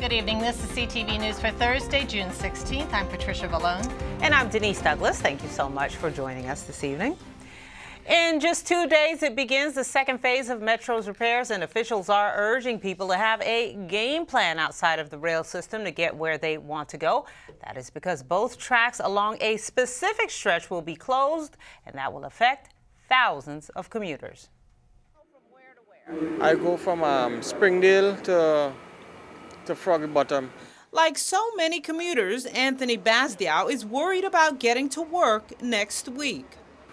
Good evening. This is CTV News for Thursday, June 16th. I'm Patricia Villone. And I'm Denise Douglas. Thank you so much for joining us this evening. In just 2 days, it begins the second phase of Metro's repairs, and officials are urging people to have a game plan outside of the rail system to get where they want to go. That is because both tracks along a specific stretch will be closed, and that will affect thousands of commuters. I go from Springdale to Froggy Bottom. Like so many commuters, Anthony BASDEO is worried about getting to work next week.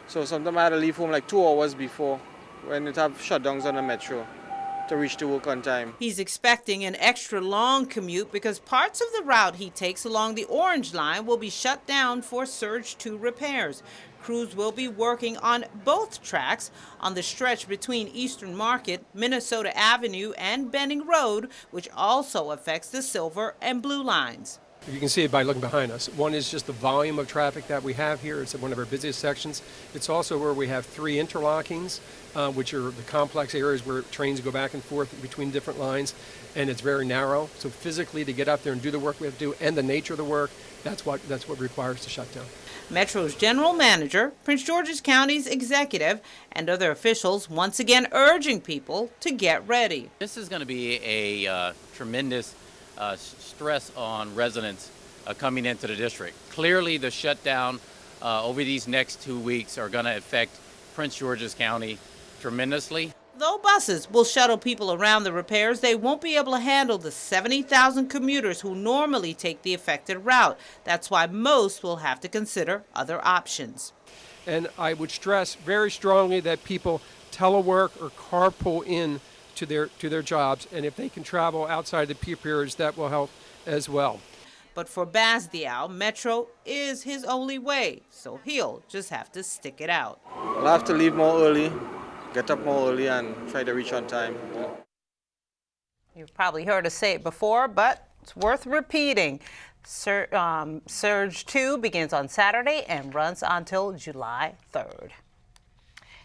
So sometimes I had to leave home like 2 hours before when it have shutdowns on the metro to reach to work on time. He's expecting an extra long commute because parts of the route he takes along the Orange Line will be shut down for Surge 2 repairs. Crews will be working on both tracks on the stretch between Eastern Market, Minnesota Avenue, and Benning Road, which also affects the Silver and Blue lines. You can see it by looking behind us. One is just the volume of traffic that we have here. It's one of our busiest sections. It's also where we have 3 interlockings, which are the complex areas where trains go back and forth between different lines, and it's very narrow. So physically, to get up there and do the work we have to do, and the nature of the work, that's what requires to shut down. Metro's general manager, Prince George's County's executive, and other officials once again urging people to get ready. This is going to be a tremendous stress on residents coming into the district. Clearly, the shutdown over these next 2 weeks are going to affect Prince George's County tremendously. Though buses will shuttle people around the repairs, they won't be able to handle the 70,000 commuters who normally take the affected route. That's why most will have to consider other options. And I would stress very strongly that people telework or carpool in to their jobs, and if they can travel outside the peak periods, that will help as well. But for BASDEO, Metro is his only way, so he'll just have to stick it out. I'll have to leave more early, get up more early, and try to reach on time. You've probably heard us say it before, but it's worth repeating. Surge 2 begins on Saturday and runs until July 3rd.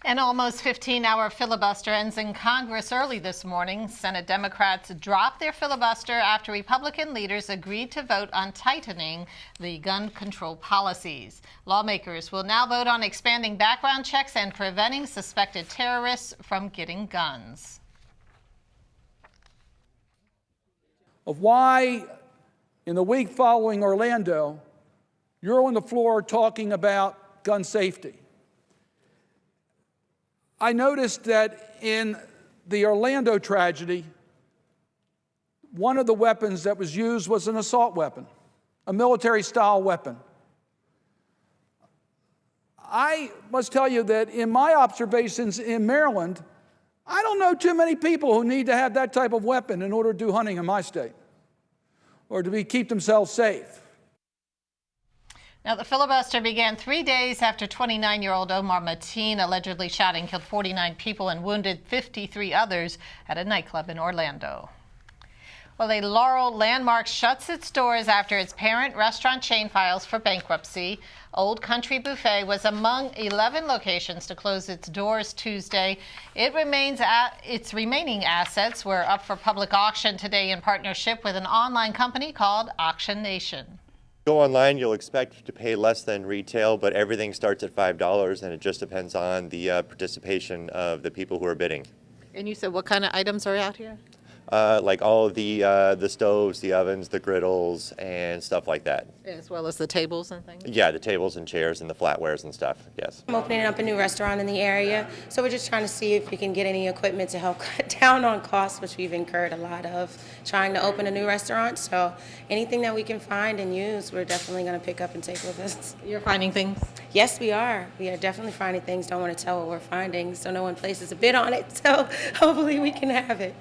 An almost 15-hour filibuster ends in Congress early this morning. Senate Democrats dropped their filibuster after Republican leaders agreed to vote on tightening the gun control policies. Lawmakers will now vote on expanding background checks and preventing suspected terrorists from getting guns. Of why, in the week following Orlando, you're on the floor talking about gun safety. I noticed that in the Orlando tragedy, one of the weapons that was used was an assault weapon, a military-style weapon. I must tell you that in my observations in Maryland, I don't know too many people who need to have that type of weapon in order to do hunting in my state or to keep themselves safe. Now, the filibuster began 3 days after 29-year-old Omar Mateen allegedly shot and killed 49 people and wounded 53 others at a nightclub in Orlando. Well, a Laurel landmark shuts its doors after its parent restaurant chain files for bankruptcy. Old Country Buffet was among 11 locations to close its doors Tuesday. Its remaining assets were up for public auction today in partnership with an online company called Auction Nation. Go online, you'll expect to pay less than retail, but everything starts at $5, and it just depends on the participation of the people who are bidding. And you said what kind of items are out here? Like all of the stoves, the ovens, the griddles, and stuff like that. As well as the tables and things? Yeah, the tables and chairs and the flatwares and stuff, yes. I'm opening up a new restaurant in the area, so we're just trying to see if we can get any equipment to help cut down on costs, which we've incurred a lot of trying to open a new restaurant. So anything that we can find and use, we're definitely going to pick up and take with us. You're finding things? Yes, we are. We are definitely finding things. Don't want to tell what we're finding, so no one places a bid on it. So hopefully we can have it.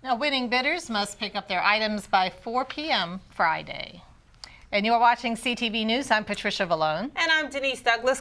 Now, winning bidders must pick up their items by 4 p.m. Friday. And you're watching CTV News. I'm Patricia Villone. And I'm Denise Douglas.